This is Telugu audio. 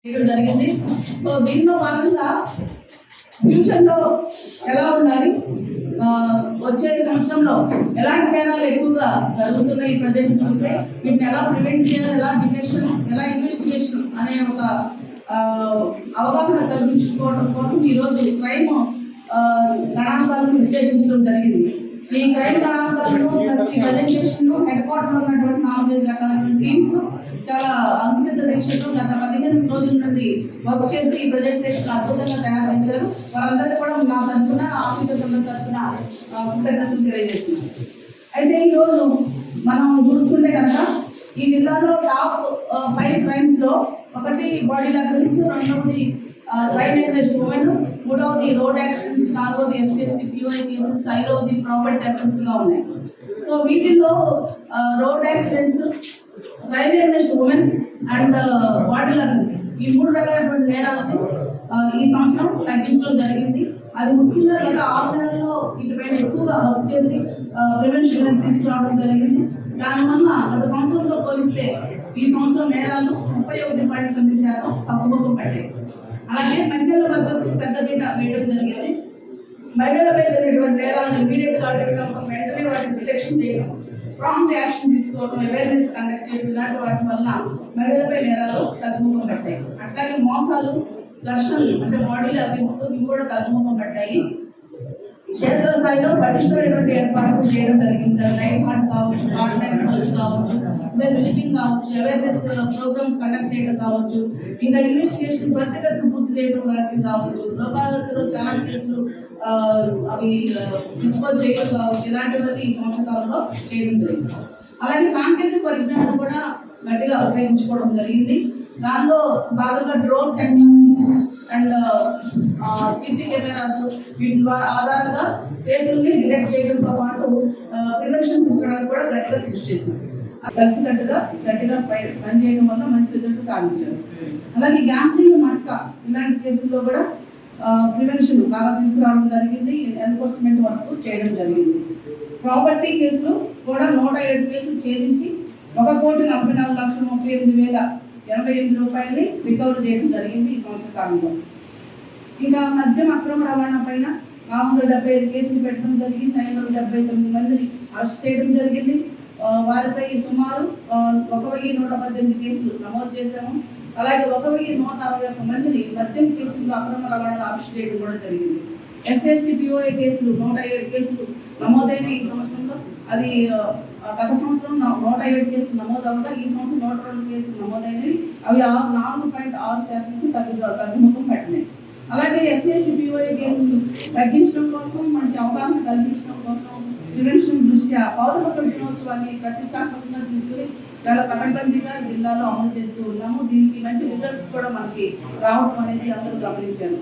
జరిగింది. సో దీనిలో భాగంగా ఫ్యూచర్లో ఎలా ఉండాలి, వచ్చే సంవత్సరంలో ఎలాంటి నేరాలు ఎక్కువగా జరుగుతున్నాయి ప్రజెంట్ చూస్తే వీటిని ఎలా ప్రివెంట్ చేయాలి, ఎలా డిటెక్షన్, ఎలా ఇన్వెస్టిగేషన్ అనే ఒక అవగాహన కల్పించుకోవడం కోసం ఈరోజు క్రైమ్ గణాంకాలను విశ్లేషించడం జరిగింది. ఈ క్రైమ్ గణాంకాలను ప్లస్ ఈ ప్రజెంటేషన్ హెడ్ క్వార్టర్ ఉన్నటువంటి 4-5 రకాల టీమ్స్ చాలా అంకిత దీక్షతో గత 15 రోజుల నుండి వర్క్ చేసి ఈ ప్రజెంటేషన్ అద్భుతంగా తయారు చేశారు. వారందరికీ కూడా నా తరఫున ఆఫీసర్ల తరఫున కృతజ్ఞతలు తెలియజేస్తున్నాను. అయితే ఈరోజు మనం చూసుకుంటే కనుక ఈ జిల్లాలో టాప్ 5 క్రైమ్స్ లో ఒకటి బాడీ లాబిలిన్స్, రెండవది క్రైమ్ అగైన్స్ట్ ఉమెన్, మూడవది రోడ్ యాక్సిడెంట్స్, నాలుగవది ఎస్సీ పిఓఐ కేసెస్, ఐదవది ప్రాపర్టీ అఫెన్స్ గా ఉన్నాయి. సో వీటిల్లో road accidents, crime against women and body లాబిలిన్స్ ఈ 3 రకాలైనటువంటి నేరాలను ఈ సంవత్సరం తగ్గించడం జరిగింది. అది ముఖ్యంగా గత 6 నెలల్లో వీటిపైన ఎక్కువగా వర్క్ చేసి ప్రివెన్షన్ తీసుకురావడం జరిగింది. దానివల్ల గత సంవత్సరంతో పోలిస్తే ఈ సంవత్సరం నేరాలు 31.9% తగ్గుముఖం పట్టాయి. అలాగే మహిళల భద్రతకు పెద్దపీట వేయడం జరిగింది. మహిళలపై జరిగినటువంటి నేరాలను ఇమీడియట్ గా వెంటనే వాటిని డిటెక్షన్ చేయడం, స్ట్రాంగ్ యాక్షన్ తీసుకోవడం, అవేర్నెస్ కండక్ట్ చేయడం, ఇలాంటి వాటి వల్ల మహిళలపై నేరాలు తగ్గుముఖం పట్టాయి. అట్లాగే మోసాలు, ఘర్షణలు అంటే బాడీ అఫెన్స్ ఇవి కూడా తగ్గుముఖం పట్టాయి. క్షేత్రస్థాయిలో పటిష్టమైనటువంటి ఏర్పాట్లు చేయడం జరిగింది. నైట్ హార్ట్ కావచ్చు, ఆన్లైన్ సర్చ్ కావచ్చు, విజిటింగ్ కావచ్చు, అవేర్నెస్ ప్రోగ్రామ్స్ కండక్ట్ చేయడం కావచ్చు, ఇంకా ఇన్వెస్టిగేషన్ త్వరితగతిన పూర్తి చేయడం లాంటివి కావచ్చు, లోకాగతిలో చాలా కేసులు అవి డిస్పోజ్ చేయడం కావచ్చు, ఇలాంటివన్నీ ఈ సంవత్సరాలలో చేయడం జరిగింది. అలాగే సాంకేతిక పరిజ్ఞానం కూడా గట్టిగా ఉపయోగించుకోవడం జరిగింది. దానిలో భాగంగా drone technology and CC cameras వీటి ద్వారా ఆధారంగా కేసుల్ని డిటెక్ట్ చేయడంతో పాటు ప్రివెన్షన్ తీసుకోవడానికి కూడా గట్టిగా కృషి చేసింది. కలిసికట్టుగా గట్టిగా పనిచేయడం వల్ల మంచి రిజల్ట్ సాధించారు. అలాగే గ్యాంబ్లింగ్, మట్కా ఇలాంటి కేసుల్లో కూడా ప్రివెన్షన్ బాగా తీసుకురావడం జరిగింది. ఎన్ఫోర్స్మెంట్ వర్క్ చేయడం జరిగింది. ప్రాపర్టీ కేసులు కూడా 107 కేసులు ఛేదించి 1,44,38,088 రూపాయలని రికవర్ చేయడం జరిగింది ఈ సంవత్సర కాలంలో. ఇంకా మద్యం అక్రమ రవాణా పైన 475 కేసులు పెట్టడం జరిగింది. 579 మందిని అరెస్ట్ చేయడం జరిగింది. వారిపై సుమారు 1,118 కేసులు నమోదు చేశాము. అలాగే 1,161 మందిని మద్యం కేసులు అక్రమ రవాణాలో అరెస్ట్ చేయడం కూడా జరిగింది. ఎస్సీ పిఓఐ కేసులు 107 కేసులు నమోదైన ఈ సంవత్సరంలో. అది గత సంవత్సరం 107 కేసులు నమోదవగా ఈ సంవత్సరం 102 కేసులు నమోదైనవి. అవి 4.6% తగ్గుముఖం పట్టినాయి. అలాగే ఎస్సీ పిఓఐ కేసులు తగ్గించడం కోసం, మంచి అవగాహన కల్పించడం కోసం ప్రివెన్షన్ దృష్ట్యా పౌర హక్కుల దినోత్సవాన్ని ప్రతిష్టాత్మకంగా తీసుకుని చాలా పకడ్బందీగా జిల్లాలో అమలు చేస్తూ ఉన్నాము. దీనికి మంచి రిజల్ట్స్ కూడా మనకి రావడం అనేది అందరూ గమనించారు.